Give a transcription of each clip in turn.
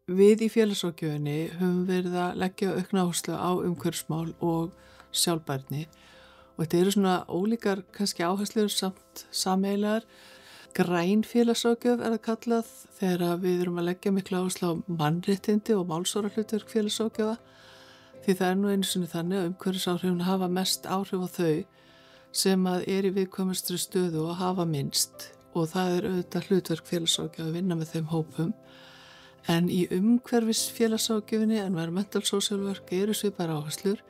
Við í félagsráðgjöfinni höfum verið að leggja aukna áherslu á umhverfismál og sjálfbærni og þetta eru svona ólíkar kannski áherslur samt sameiginlegar. Græn félagsráðgjöf það kallað þegar við erum að leggja mikla áherslu á mannréttindi og málsvarahlutverk félagsráðgjafa því það er nú einu sinni þannig að umhverfisáhrifin hafa mest áhrif á þau sem að í viðkvæmustri stöðu og hafa minnst og það er auðvitað hlutverk félagsráðgjafa að vinna með þeim hópum. En í umhverfis félagsráðgjöfinni environmental social work eru svipaðar áherslur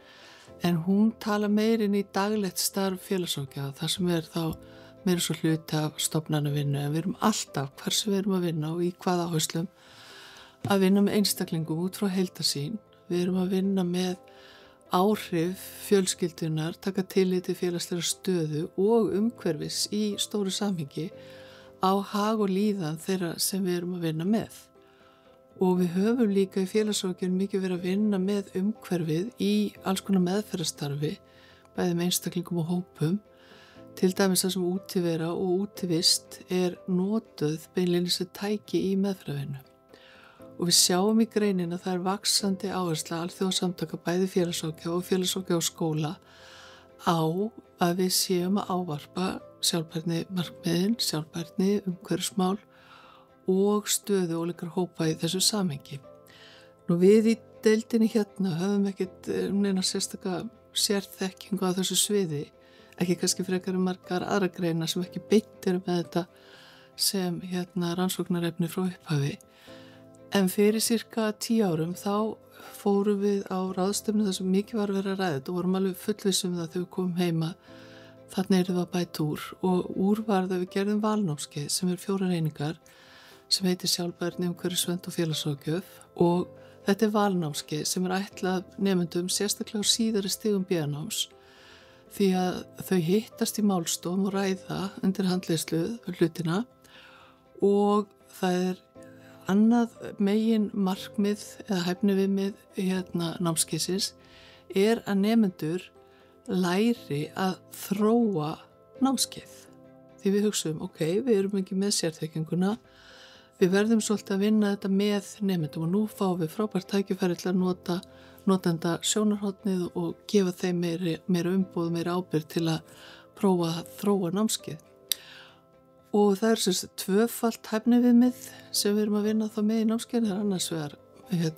en hún tala meir inn í daglegt starf félagsráðgjafa þar sem er þá meira svo hluti af stofnanavinnu en við erum alltaf hversu við erum að vinna og í hvaða áherslum að vinna með einstaklingum út frá heildarsýn. Við erum að vinna með áhrif fjölskyldunar, taka tillit til félagslega stöðu og umhverfis í stóru samhengi á hag og líðan þeirra sem við erum að vinna með. Og við höfum líka í félagsráðgjöfinni mikið verið að vinna með umhverfið í alls konar meðferðarstarfi, bæði með einstaklingum og hópum, til dæmis það sem útivera og útivist notuð beinlínis sem tæki í meðferðarvinnu. Og við sjáum í greinin að það er vaxandi áhersla alþjóðasamtaka bæði félagsráðgjafa og félagsráðgjafa skóla á að við séum að ávarpa sjálfbærni markmiðin, sjálfbærni, umhverfismál og stöðu ólíkra hópa í þessu samhengi. Nú við í deildinni hérna höfum ekkert neina sérstaka sérþekkingu á þessu sviði, ekki kannski frekar margar aðra greinar sem ekki beint eru með þetta sem rannsóknarefni frá upphafi. En fyrir cirka 10 árum þá fórum við á ráðstefnu þar sem mikið var verið að ræða þetta og vorum alveg fullvissum það þegar við komum heima. Þarna erum við að bæta úr og úr var það við gerðum valnámskeið sem 4 einingar sem heitir sjálfbærni, umhverfisvernd og félagsráðgjöf og þetta valnámskeið sem ætlað nemendum sérstaklega á síðari stigum B-náms því að þau hittast í málstofum og ræða undir handleiðslu hlutina og það annað megin markmið eða hæfniviðmið námskeiðsins að nemendur læri að þróa námskeið. Því við hugsaum, við erum ekki með sérþekkinguna, við verðum svolítið að vinna þetta með nemendum og nú fáum við frábært tækifæri til að notenda sjónarhornið og gefa þeim meira umboð, meira ábyrgð til að prófa að þróa námskeið. Og það er tvöfalt hæfniviðmið sem við erum að vinna þá með í námskeiðinu. Það er annars vegar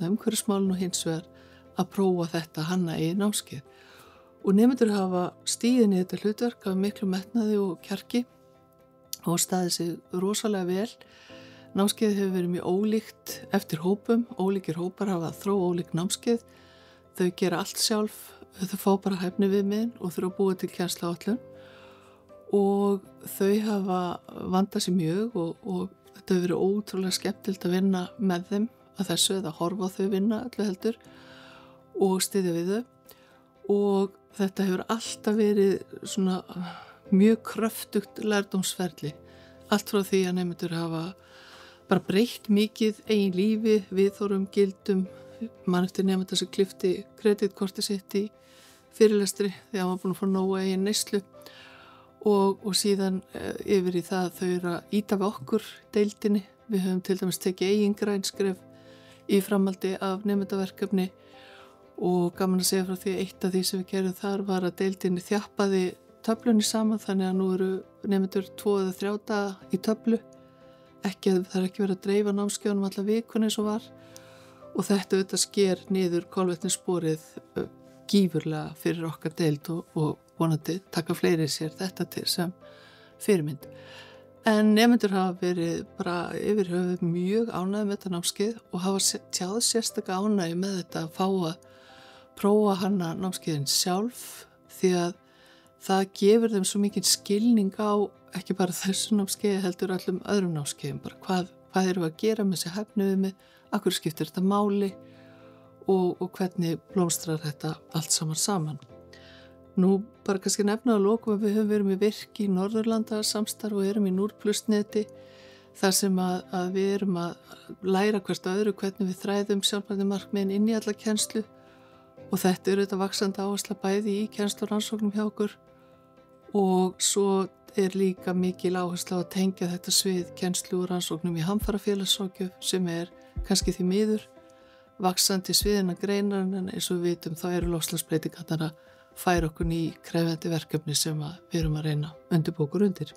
umhverfismálin og hins vegar að prófa þetta hanna í námskeið. Og nemendur hafa stigið í þetta hlutverk af miklu metnaði og kjarki og staðið sig rosalega vel. Námskeiðið hefur verið mjög ólíkt eftir hópum. Ólíkir hópar hafa þróa ólík námskeið. Þau gera allt sjálf, þau fá bara hæfniviðmiðin og þurfa að búa til kennsluáætlun. Og þau hafa vandað sér mjög og þetta hefur verið ótrúlega skemmtilegt að vinna með þeim að þessu eða horfa á þau vinna öllu heldur og styðja við þau og þetta hefur alltaf verið svona mjög kröftugt lærdómsferli allt frá því að nemendur hafa bara breytt mikið eigin lífi, viðhorfum, gildum, mann eftir nemenda sem klippti kreditkortið sitt í fyrirlestri því að hann var búin að fá nóg eigin neyslu og síðan yfir í það að þau eru að ýta við okkur deildinni. Við höfum til dæmis tekið eigin grænskref í framhaldi af nemendaverkefni og gaman að segja frá því að eitt af því sem við gerðum þar var að deildinni þjappaði töflunni saman þannig að nú eru nemendur 2 eða 3 daga í töflu. Það er ekki verið að dreifa námskeiðunum alla vikuna eins og var og þetta auðvitað sker niður kolvetnissporið gífurlega fyrir okkar deild og vonandi taka fleiri sér þetta til sem fyrirmynd. En nemendur hafa verið bara yfir höfuð mjög ánægðir með þetta námskeið og hafa tjáð sérstaka ánægju með þetta að fá að prófa hanna námskeiðin sjálf því að það gefur þeim svo mikið skilning á ekki bara þessu námskeiði heldur öllum öðrum námskeiðum, bara hvað eru að gera með þessi hæfniviðmið, af hverju skiptir þetta máli og hvernig blómstrar þetta allt saman. Nú bara kannski nefna að lokum að við höfum verið með virk í Norðurlanda samstarf og erum í Núrplus-neti þar sem að við erum að læra hvert öðru hvernig við þræðum sjálfbærni markmiðin inn í alla kennslu og þetta eru þetta vaxandi áhersla bæði í kennslu og rannsóknum hjá okkur og svo líka mikil áhersla á að tengja þetta svið kennslu og rannsóknum í hamfarafélagsráðgjöf sem kannski því miður vaxandi sviðina greinar en eins og við vitum þá eru loftslagsbreytingarnar að færa okkur ný krefjandi verkefni sem við erum að reyna undirbúa okkur undir.